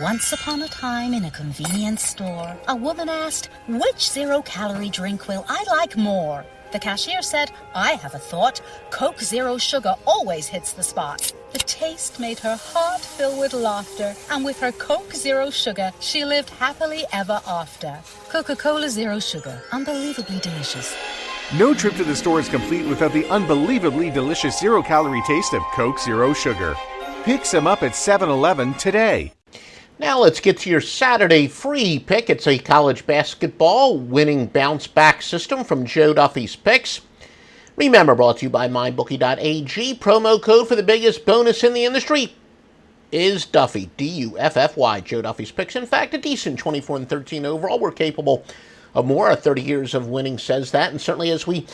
Once upon a time in a convenience store, a woman asked, "Which zero-calorie drink will I like more?" The cashier said, "I have a thought. Coke Zero Sugar always hits the spot." The taste made her heart fill with laughter, and with her Coke Zero Sugar, she lived happily ever after. Coca-Cola Zero Sugar, unbelievably delicious. No trip to the store is complete without the unbelievably delicious zero-calorie taste of Coke Zero Sugar. Pick some up at 7-Eleven today. Now let's get to your Saturday free pick. It's a college basketball winning bounce-back system from Joe Duffy's Picks. Remember, brought to you by MyBookie.ag. Promo code for the biggest bonus in the industry is Duffy, D-U-F-F-Y. Joe Duffy's Picks. In fact, a decent 24-13 overall. We're capable of more. Our 30 years of winning says that. And certainly as we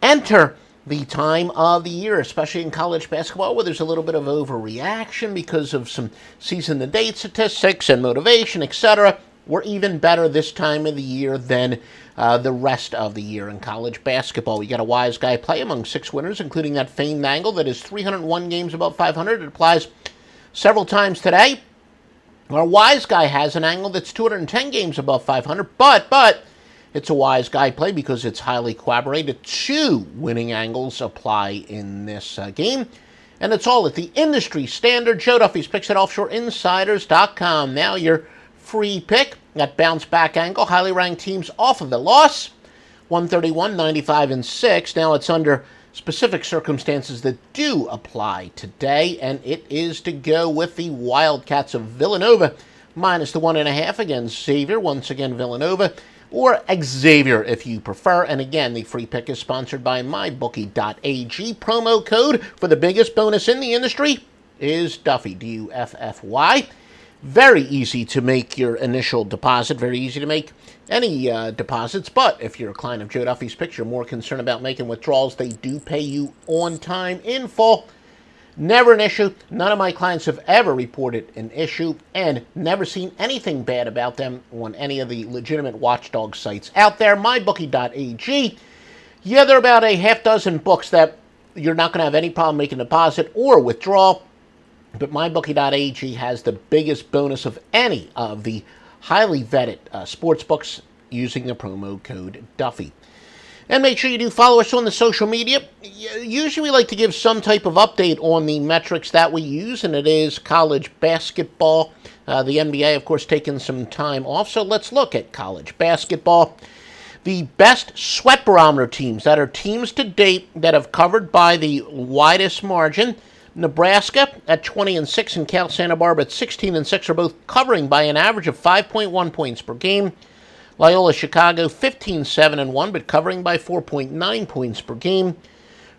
enter the time of the year, especially in college basketball, where there's a little bit of overreaction because of some season-to-date statistics and motivation, etc., we're even better this time of the year than the rest of the year in college basketball. We got a wise guy play among 6 winners, including that famed angle that is 301 games above 500. It applies several times today. Our wise guy has an angle that's 210 games above 500, but it's a wise guy play because it's highly corroborated. 2 winning angles apply in this game. And it's all at the industry standard. Joe Duffy's Picks at OffshoreInsiders.com. Now your free pick, that bounce back angle. Highly ranked teams off of the loss. 131, 95, and 6. Now it's under specific circumstances that do apply today. And it is to go with the Wildcats of Villanova. Minus the 1.5 against Xavier. Once again, Villanova. Or Xavier, if you prefer. And again, the free pick is sponsored by MyBookie.ag. Promo code for the biggest bonus in the industry is Duffy, D-U-F-F-Y. Very easy to make your initial deposit. Very easy to make any deposits. But if you're a client of Joe Duffy's Picks, you're more concerned about making withdrawals. They do pay you on time in full. Never an issue. None of my clients have ever reported an issue and never seen anything bad about them on any of the legitimate watchdog sites out there. MyBookie.ag. Yeah, there are about a half dozen books that you're not going to have any problem making a deposit or withdrawal. But MyBookie.ag has the biggest bonus of any of the highly vetted sports books using the promo code Duffy. And make sure you do follow us on the social media. Usually we like to give some type of update on the metrics that we use, and it is college basketball. The NBA, of course, taking some time off. So let's look at college basketball. The best sweat barometer teams, that are teams to date that have covered by the widest margin. Nebraska at 20-6 and Cal Santa Barbara at 16-6 are both covering by an average of 5.1 points per game. Loyola Chicago 15-7-1, but covering by 4.9 points per game.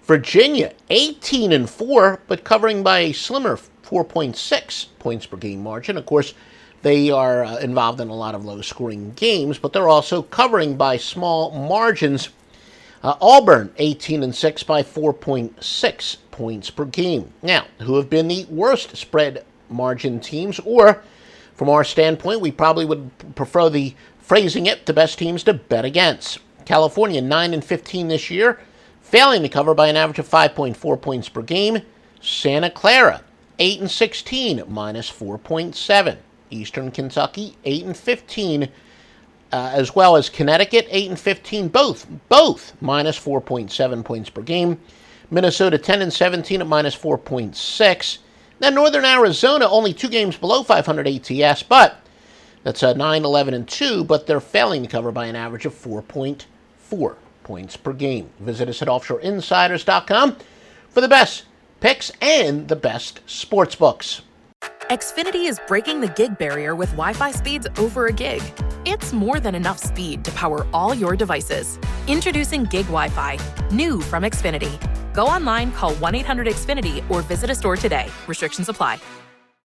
Virginia 18-4, but covering by a slimmer 4.6 points per game margin. Of course, they are involved in a lot of low-scoring games, but they're also covering by small margins. Auburn 18-6 by 4.6 points per game. Now, who have been the worst spread margin teams, or from our standpoint, we probably would prefer the phrasing it, the best teams to bet against. California, 9-15 this year, failing to cover by an average of 5.4 points per game. Santa Clara, 8-16, minus 4.7. Eastern Kentucky, 8-15, as well as Connecticut, 8-15, both minus 4.7 points per game. Minnesota, 10-17 at minus 4.6. Then Northern Arizona, only 2 games below 500 ATS, but that's 9-11-2, but they're failing to cover by an average of 4.4 points per game. Visit us at OffshoreInsiders.com for the best picks and the best sports books. Xfinity is breaking the gig barrier with Wi-Fi speeds over a gig. It's more than enough speed to power all your devices. Introducing Gig Wi-Fi, new from Xfinity. Go online, call 1-800-XFINITY, or visit a store today. Restrictions apply.